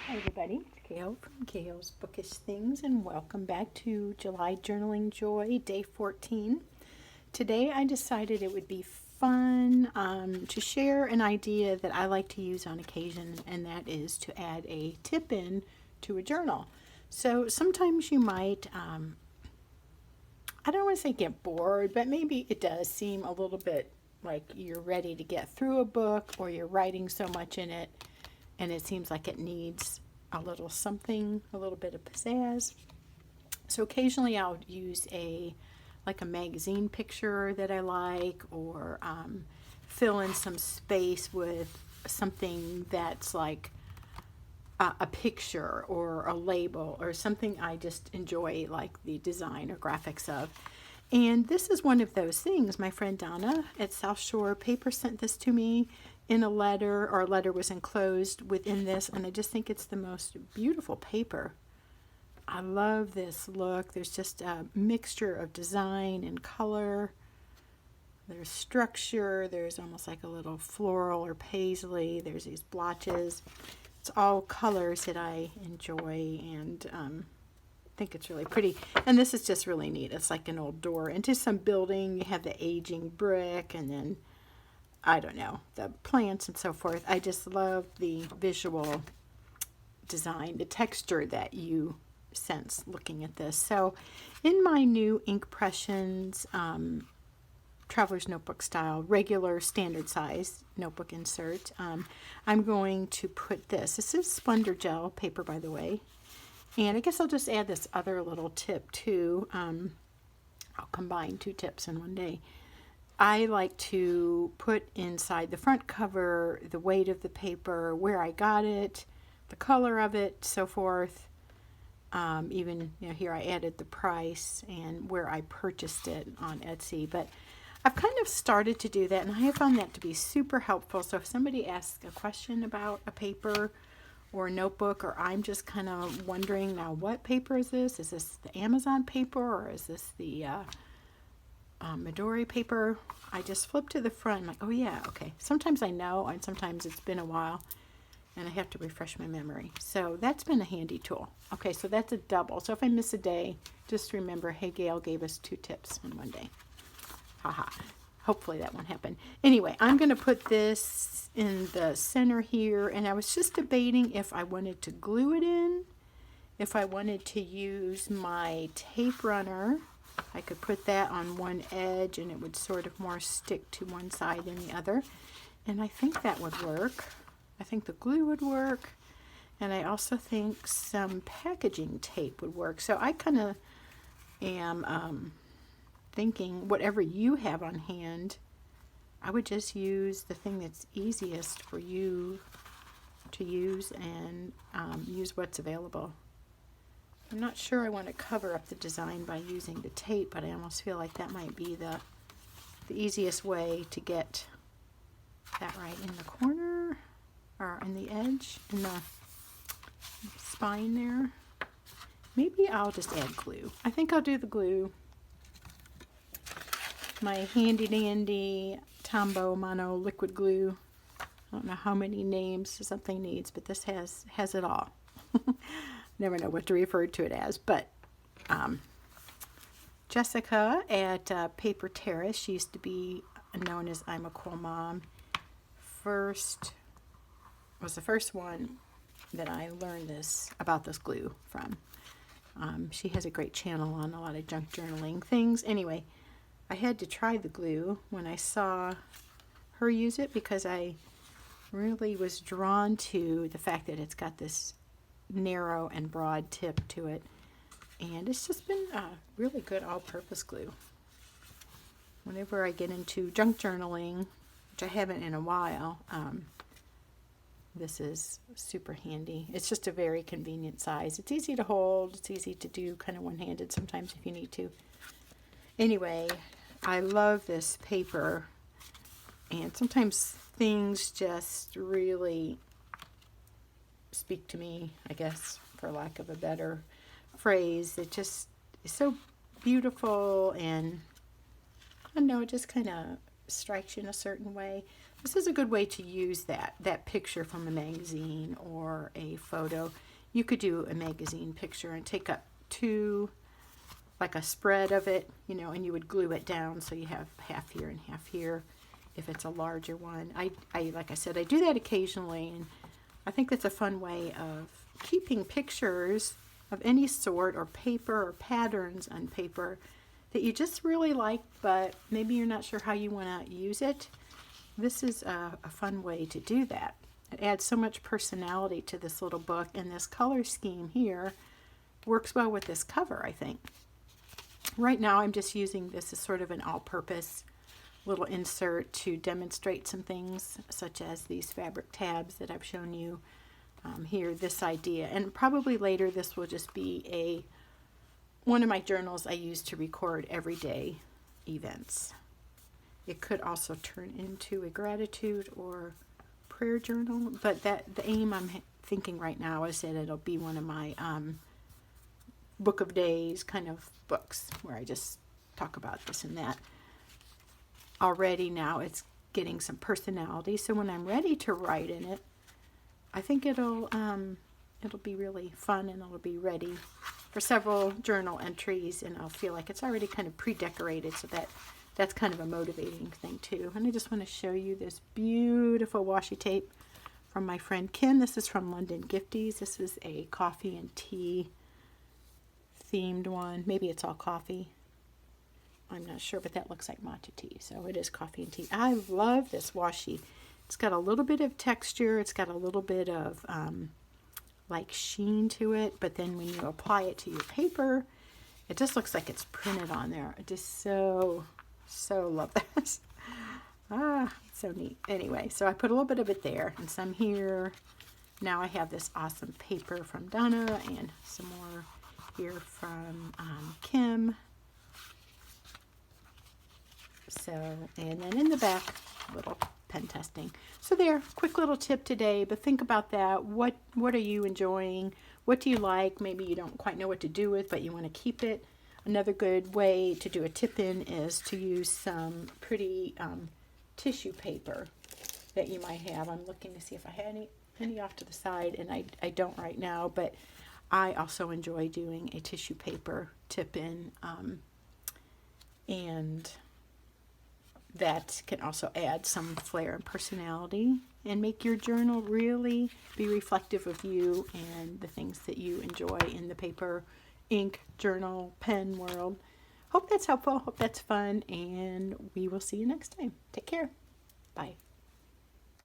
Hi everybody, it's Gail from Gail's Bookish Things and welcome back to July Journaling Joy, day 14. Today I decided it would be fun to share an idea that I like to use on occasion, and that is to add a tip in to a journal. So sometimes you might, I don't want to say get bored, but maybe it does seem a little bit like you're ready to get through a book, or you're writing so much in it and it seems like it needs a little something, a little bit of pizzazz. So occasionally I'll use like a magazine picture that I like, or fill in some space with something that's like a picture or a label or something I just enjoy, like the design or graphics of. And this is one of those things. My friend Donna at South Shore Paper sent this to me in a letter, or a letter was enclosed within this, and I just think it's the most beautiful paper. I love this look. There's just a mixture of design and color. There's structure. There's almost like a little floral or paisley. There's these blotches. It's all colors that I enjoy, and think it's really pretty. And this is just really neat. It's like an old door into some building. You have the aging brick, and then I don't know, the plants and so forth. I just love the visual design, the texture that you sense looking at this. So in my new Inkpressions Traveler's Notebook style, regular standard size notebook insert, I'm going to put this. This is Splendor Gel paper, by the way. And I guess I'll just add this other little tip too. I'll combine two tips in one day. I like to put inside the front cover the weight of the paper, where I got it, the color of it, so forth. Even, here I added the price and where I purchased it on Etsy. But I've kind of started to do that, and I have found that to be super helpful. So if somebody asks a question about a paper or a notebook, or I'm just kind of wondering, now what paper is this? Is this the Amazon paper, or is this the Midori paper? I just flip to the front. I'm like, oh yeah, okay. Sometimes I know, and sometimes it's been a while and I have to refresh my memory. So that's been a handy tool. Okay, so that's a double. So if I miss a day, just remember, hey, Gail gave us 2 tips in one day. Haha. Hopefully that won't happen. Anyway, I'm going to put this in the center here, and I was just debating if I wanted to glue it in, if I wanted to use my tape runner. I could put that on one edge and it would sort of more stick to one side than the other. And I think that would work. I think the glue would work. And I also think some packaging tape would work. So I kind of am thinking whatever you have on hand, I would just use the thing that's easiest for you to use, and use what's available. I'm not sure I want to cover up the design by using the tape, but I almost feel like that might be the easiest way to get that right in the corner, or in the edge, in the spine there. Maybe I'll just add glue. I think I'll do the glue. My handy dandy Tombow Mono liquid glue. I don't know how many names something needs, but this has it all. Never know what to refer to it as, but Jessica at Paper Terrace, she used to be known as I'm a Cool Mom, was the first one that I learned about this glue from. She has a great channel on a lot of junk journaling things. Anyway, I had to try the glue when I saw her use it, because I really was drawn to the fact that it's got this narrow and broad tip to it, and it's just been really good all-purpose glue. Whenever I get into junk journaling, which I haven't in a while, this is super handy. It's just a very convenient size. It's easy to hold. It's easy to do kind of one-handed sometimes if you need to. Anyway, I love this paper, and sometimes things just really speak to me, I guess, for lack of a better phrase. It just is so beautiful, and I don't know, it just kind of strikes you in a certain way. this is a good way to use that picture from a magazine or a photo. You could do a magazine picture and take up like a spread of it, you know, and you would glue it down so you have half here and half here if it's a larger one. I like I said, I do that occasionally, and I think that's a fun way of keeping pictures of any sort, or paper, or patterns on paper that you just really like, but maybe you're not sure how you want to use it. This is a fun way to do that. It adds so much personality to this little book, and this color scheme here works well with this cover, I think. Right now I'm just using this as sort of an all-purpose little insert to demonstrate some things, such as these fabric tabs that I've shown you here, this idea. And probably later this will just be one of my journals I use to record everyday events. It could also turn into a gratitude or prayer journal, but the aim I'm thinking right now is that it'll be one of my book of days kind of books where I just talk about this and that. Already now it's getting some personality, so when I'm ready to write in it, I think it'll be really fun, and it'll be ready for several journal entries, and I'll feel like it's already kind of pre-decorated, so that's kind of a motivating thing too. And I just want to show you this beautiful washi tape from my friend Kim. This is from London Gifties. This is a coffee and tea themed one. Maybe it's all coffee. I'm not sure, but that looks like matcha tea, so it is coffee and tea. I love this washi. It's got a little bit of texture. It's got a little bit of like sheen to it, but then when you apply it to your paper, it just looks like it's printed on there. I just so love this. It's so neat. Anyway, so I put a little bit of it there and some here. Now I have this awesome paper from Donna and some more here from Kim. So, and then in the back, little pen testing. So there, quick little tip today, but think about that. What are you enjoying? What do you like? Maybe you don't quite know what to do with, but you want to keep it. Another good way to do a tip-in is to use some pretty tissue paper that you might have. I'm looking to see if I had any off to the side, and I don't right now, but I also enjoy doing a tissue paper tip-in, and that can also add some flair and personality and make your journal really be reflective of you and the things that you enjoy in the paper, ink, journal, pen world. Hope that's helpful. Hope that's fun. And we will see you next time. Take care. Bye.